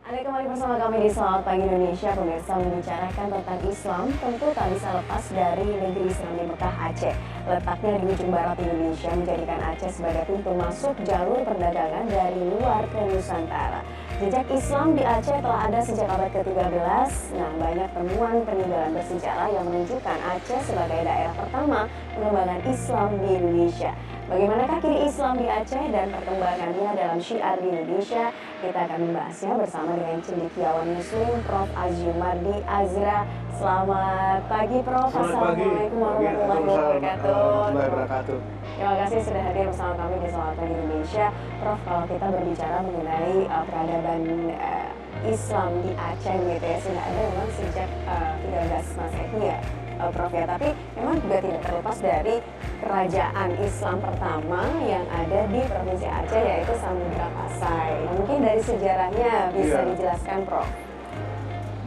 Anda kembali bersama kami di Selamat Pagi Indonesia. Pemirsa, membicarakan tentang Islam tentu tak bisa lepas dari negeri Islam di Mekah, Aceh. Letaknya di ujung barat Indonesia menjadikan Aceh sebagai pintu masuk jalur perdagangan dari luar ke Nusantara. Jejak Islam di Aceh telah ada sejak abad ke-13. Nah, banyak temuan peninggalan bersejarah yang menunjukkan Aceh sebagai daerah pertama pengembangan Islam di Indonesia. Bagaimanakah kini Islam di Aceh dan perkembangannya dalam syiar di Indonesia? Kita akan membahasnya bersama dengan cendekiawan Muslim Prof. Azumardi Azra. Selamat pagi, Prof. Assalamualaikum warahmatullahi wabarakatuh. Terima kasih sudah hadir bersama kami di Selamat Pagi Indonesia. Prof, kalau kita berbicara mengenai peradaban Islam di Aceh gitu ya, sudah ada memang sejak 13 Masehi ya, Prof ya, tapi memang juga tidak terlepas dari kerajaan Islam pertama yang ada di Provinsi Aceh, yaitu Samudra Pasai. Mungkin dari sejarahnya bisa dijelaskan, Prof.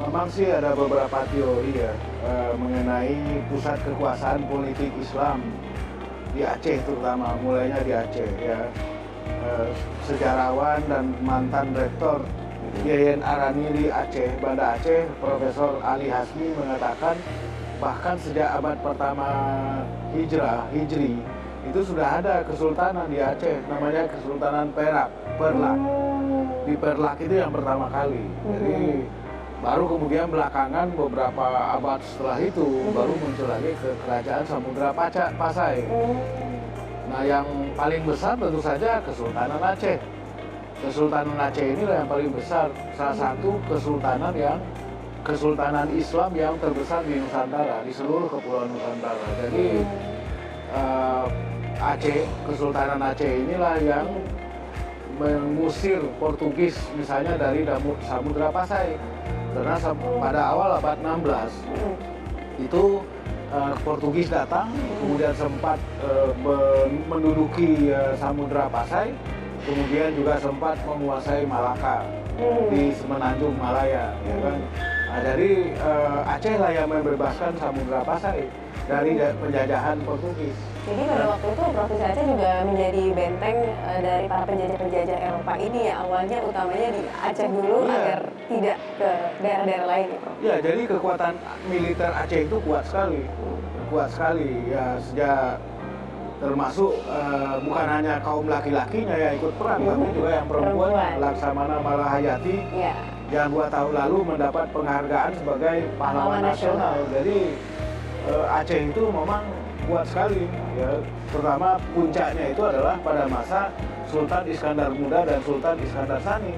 Memang sih ada beberapa teori ya mengenai pusat kekuasaan politik Islam di Aceh, terutama mulainya di Aceh ya. Sejarawan dan mantan rektor YN Araniri Aceh, Banda Aceh, Profesor Ali Hasmi mengatakan bahkan sejak abad pertama Hijri itu sudah ada kesultanan di Aceh, namanya Kesultanan Perlak. Di Perlak itu yang pertama kali. Jadi baru kemudian belakangan beberapa abad setelah itu baru muncul lagi ke Kerajaan Samudra Pasai. Nah, yang paling besar tentu saja Kesultanan Aceh. Kesultanan Aceh inilah yang paling besar, salah satu Kesultanan Islam yang terbesar di Nusantara, di seluruh kepulauan Nusantara. Jadi Kesultanan Aceh inilah yang mengusir Portugis misalnya dari Samudra Pasai. Karena pada awal abad 16 itu Portugis datang, kemudian sempat menduduki Samudra Pasai, kemudian juga sempat menguasai Malaka di Semenanjung Malaya, ya kan? Nah, jadi Aceh lah yang membebaskan Samudra Pasai dari penjajahan Portugis. Jadi pada waktu itu Provinsi Aceh juga menjadi benteng dari para penjajah-penjajah Eropa ini ya, awalnya utamanya di Aceh dulu agar tidak ke daerah-daerah lain ya, Prof? Ya, jadi kekuatan militer Aceh itu kuat sekali ya, sejak termasuk bukan hanya kaum laki-lakinya yang ikut perang, tapi juga yang perempuan. Laksamana Malahayati yang 2 tahun lalu mendapat penghargaan sebagai pahlawan nasional. Jadi Aceh itu memang kuat sekali ya, terutama puncaknya itu adalah pada masa Sultan Iskandar Muda dan Sultan Iskandar Sani.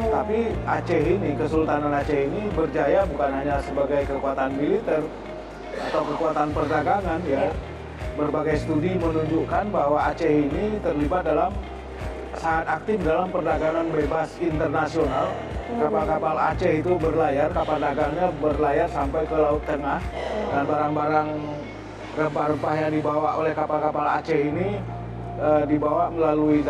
Tapi Kesultanan Aceh ini berjaya bukan hanya sebagai kekuatan militer atau kekuatan perdagangan ya. Berbagai studi menunjukkan bahwa Aceh ini terlibat sangat aktif dalam perdagangan bebas internasional. Kapal-kapal Aceh itu berlayar, kapal dagangnya berlayar sampai ke Laut Tengah, dan barang-barang rempah-rempah yang dibawa oleh kapal-kapal Aceh ini dibawa melalui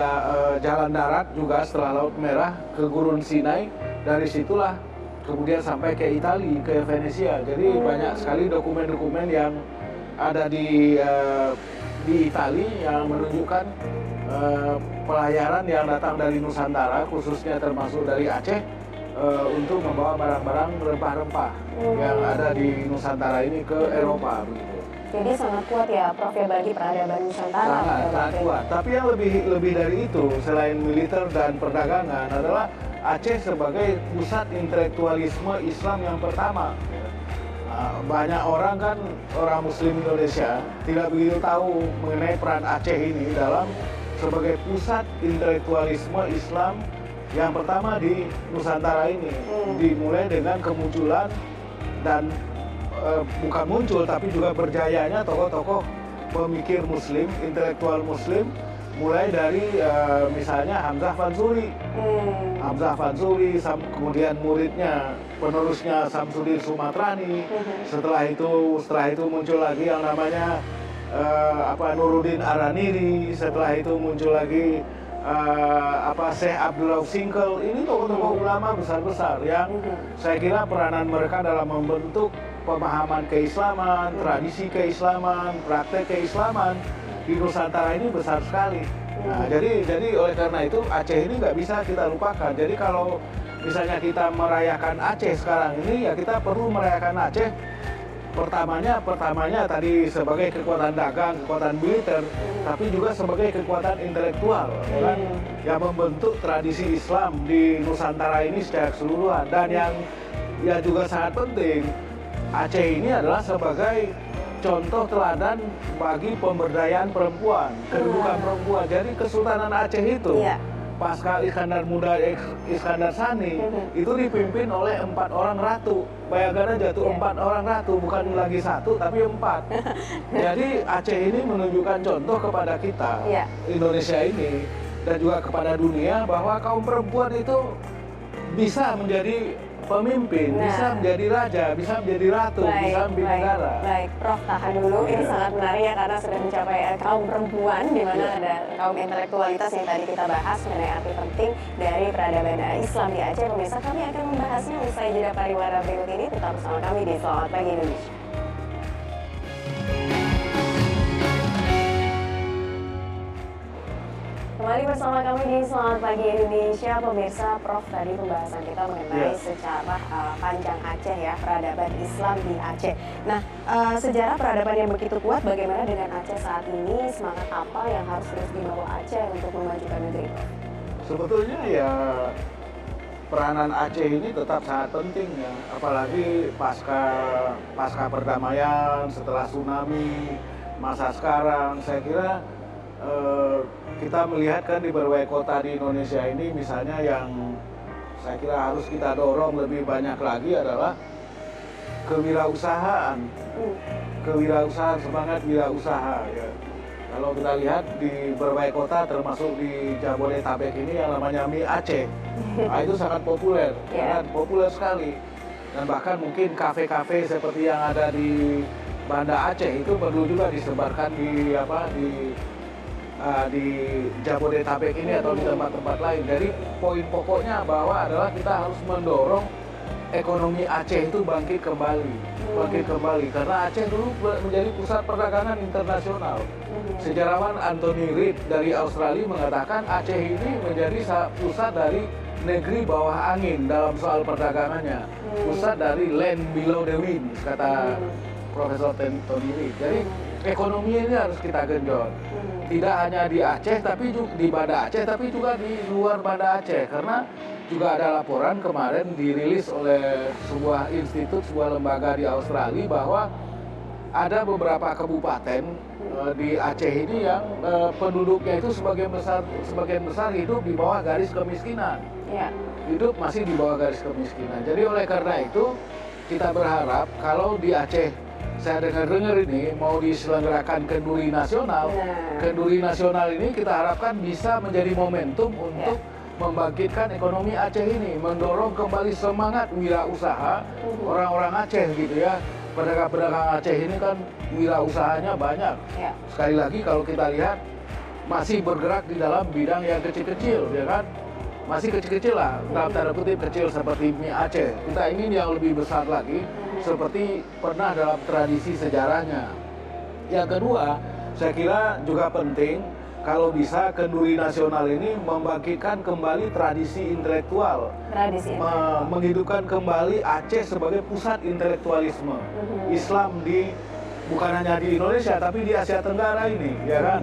jalan darat juga setelah Laut Merah ke Gurun Sinai. Dari situlah kemudian sampai ke Italia, ke Venesia. Jadi banyak sekali dokumen-dokumen yang ada di Italia yang menunjukkan pelayaran yang datang dari Nusantara, khususnya termasuk dari Aceh, untuk membawa barang-barang rempah-rempah yang ada di Nusantara ini ke Eropa begitu. Jadi sangat kuat ya, Prof, ya, bagi peradaban Nusantara. Sangat kuat. Tapi yang lebih dari itu, selain militer dan perdagangan, adalah Aceh sebagai pusat intelektualisme Islam yang pertama. Banyak orang Muslim Indonesia tidak begitu tahu mengenai peran Aceh ini sebagai pusat intelektualisme Islam yang pertama di Nusantara ini. Dimulai dengan kemunculan dan bukan muncul tapi juga berjayanya tokoh-tokoh pemikir Muslim, intelektual Muslim, mulai dari misalnya Hamzah Fansuri. Hamzah Fansuri, kemudian muridnya, penerusnya Samsudin Sumatrani. Setelah itu muncul lagi yang namanya Nuruddin Araniri. Setelah itu muncul lagi Syekh Abdul Rauf Singkel. Ini tokoh-tokoh ulama besar-besar yang saya kira peranan mereka dalam membentuk pemahaman keislaman, tradisi keislaman, praktek keislaman di Nusantara ini besar sekali. Nah, jadi oleh karena itu Aceh ini nggak bisa kita lupakan. Jadi kalau misalnya kita merayakan Aceh sekarang ini, ya kita perlu merayakan Aceh pertamanya tadi sebagai kekuatan dagang, kekuatan militer, tapi juga sebagai kekuatan intelektual, ya kan? Yang membentuk tradisi Islam di Nusantara ini secara keseluruhan. Dan yang ya juga sangat penting, Aceh ini adalah sebagai contoh teladan bagi pemberdayaan perempuan, kedudukan perempuan. Jadi Kesultanan Aceh itu pasca Iskandar Muda, Iskandar Sani, itu dipimpin oleh 4 orang ratu. Bayangkan aja tuh 4 orang ratu, bukan lagi 1 tapi 4. Jadi Aceh ini menunjukkan contoh kepada kita, Indonesia ini, dan juga kepada dunia bahwa kaum perempuan itu bisa menjadi pemimpin, bisa menjadi raja, bisa menjadi ratu, bisa memimpin negara. Baik, Prof, tahan dulu. Ini sangat menarik ya, karena sudah mencapai kaum perempuan, di mana ada kaum intelektualitas yang tadi kita bahas mengenai arti penting dari peradaban Islam di Aceh. Pemirsa, kami akan membahasnya usai jeda pariwara berikut ini. Tetap bersama kami di Selamat Pagi Indonesia. Kembali bersama kami di Selamat Pagi Indonesia. Pemirsa, Prof, tadi pembahasan kita mengenai sejarah panjang Aceh ya, peradaban Islam di Aceh. Nah, sejarah peradaban yang begitu kuat, bagaimana dengan Aceh saat ini? Semangat apa yang harus terus dibawa Aceh untuk memajukan negeri? Sebetulnya ya peranan Aceh ini tetap sangat penting ya, apalagi pasca perdamaian, setelah tsunami, masa sekarang. Saya kira kita melihat kan di berbagai kota di Indonesia ini, misalnya yang saya kira harus kita dorong lebih banyak lagi adalah kewirausahaan, semangat wirausaha ya. Kalau kita lihat di berbagai kota, termasuk di Jabodetabek ini yang namanya mie Aceh, itu sangat populer, sangat populer sekali. Dan bahkan mungkin kafe-kafe seperti yang ada di Banda Aceh itu perlu juga disebarkan di Jabodetabek ini atau di tempat-tempat lain. Jadi poin pokoknya bahwa adalah kita harus mendorong ekonomi Aceh itu bangkit kembali, karena Aceh dulu menjadi pusat perdagangan internasional. Sejarawan Anthony Reid dari Australia mengatakan Aceh ini menjadi pusat dari negeri bawah angin dalam soal perdagangannya, pusat dari land below the wind, kata Profesor Tony Reid. Jadi ekonomi ini harus kita genjot. Tidak hanya di Aceh, tapi juga di Banda Aceh, tapi juga di luar Banda Aceh. Karena juga ada laporan kemarin dirilis oleh sebuah institut, sebuah lembaga di Australia, bahwa ada beberapa kabupaten di Aceh ini yang penduduknya itu sebagian besar hidup di bawah garis kemiskinan. Hidup masih di bawah garis kemiskinan. Jadi oleh karena itu kita berharap kalau di Aceh, saya dengar ini mau diselenggarakan kenduri nasional. Kenduri nasional ini kita harapkan bisa menjadi momentum untuk membangkitkan ekonomi Aceh ini, mendorong kembali semangat wirausaha orang-orang Aceh gitu ya. Pedagang-pedagang Aceh ini kan wirausahanya banyak. Sekali lagi kalau kita lihat masih bergerak di dalam bidang yang kecil-kecil, ya kan? Masih kecil-kecil lah, dalam tanda kutip kecil seperti mie Aceh. Kita ingin yang lebih besar lagi, seperti pernah dalam tradisi sejarahnya. Yang kedua, saya kira juga penting kalau bisa kenduri nasional ini membangkitkan kembali tradisi intelektual, menghidupkan kembali Aceh sebagai pusat intelektualisme Islam bukan hanya di Indonesia tapi di Asia Tenggara ini, ya kan?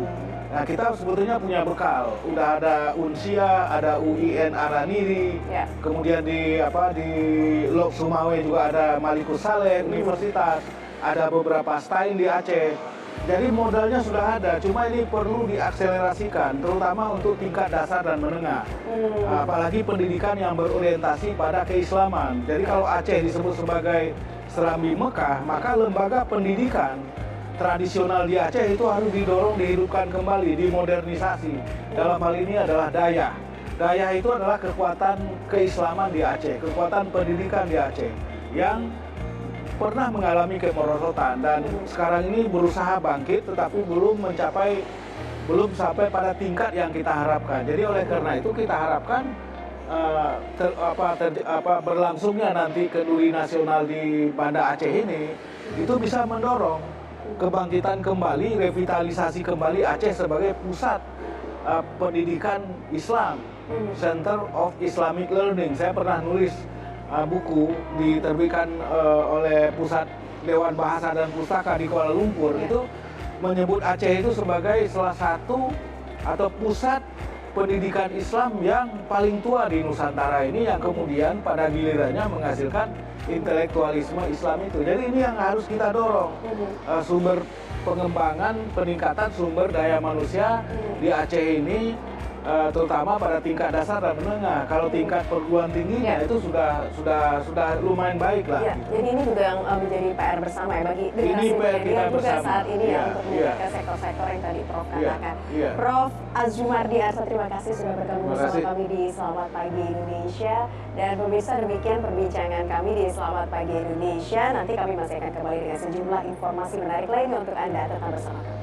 Nah, kita sebetulnya punya bekal. Udah ada Unsia, ada UIN Araniri, kemudian di Lok Sumawe juga ada Malikus Saleh Universitas, ada beberapa stain di Aceh. Jadi modalnya sudah ada, cuma ini perlu diakselerasikan, terutama untuk tingkat dasar dan menengah. Apalagi pendidikan yang berorientasi pada keislaman. Jadi kalau Aceh disebut sebagai Serambi Mekah, maka lembaga pendidikan tradisional di Aceh itu harus didorong, dihidupkan kembali, dimodernisasi. Dalam hal ini adalah Dayah. Dayah itu adalah kekuatan keislaman di Aceh, kekuatan pendidikan di Aceh yang pernah mengalami kemerosotan dan sekarang ini berusaha bangkit, tetapi belum sampai pada tingkat yang kita harapkan. Jadi oleh karena itu kita harapkan berlangsungnya nanti kenduri nasional di Banda Aceh ini itu bisa mendorong kebangkitan kembali, revitalisasi kembali Aceh sebagai pusat pendidikan Islam, Center of Islamic Learning. Saya pernah nulis buku diterbitkan oleh Pusat Dewan Bahasa dan Pustaka di Kuala Lumpur. Itu menyebut Aceh itu sebagai salah satu atau pusat pendidikan Islam yang paling tua di Nusantara ini, yang kemudian pada gilirannya menghasilkan intelektualisme Islam itu. Jadi ini yang harus kita dorong, sumber pengembangan, peningkatan sumber daya manusia di Aceh ini, terutama pada tingkat dasar dan menengah. Kalau tingkat perguruan tingginya itu sudah lumayan baik lah. Ya, gitu. jadi ini juga yang menjadi PR bersama ya bagi Ini generasi PR kita milenial juga bersama. saat ini ya, Iya, untuk meningkatkan sektor-sektor yang tadi Prof katakan. Iya. Prof Azumardi Arsa, terima kasih sudah bergabung Terima bersama kasih. kami di Selamat Pagi Indonesia. Dan pemirsa, demikian perbincangan kami di Selamat Pagi Indonesia. Nanti kami masih akan kembali dengan sejumlah informasi menarik lainnya untuk Anda. Tetap bersama kami.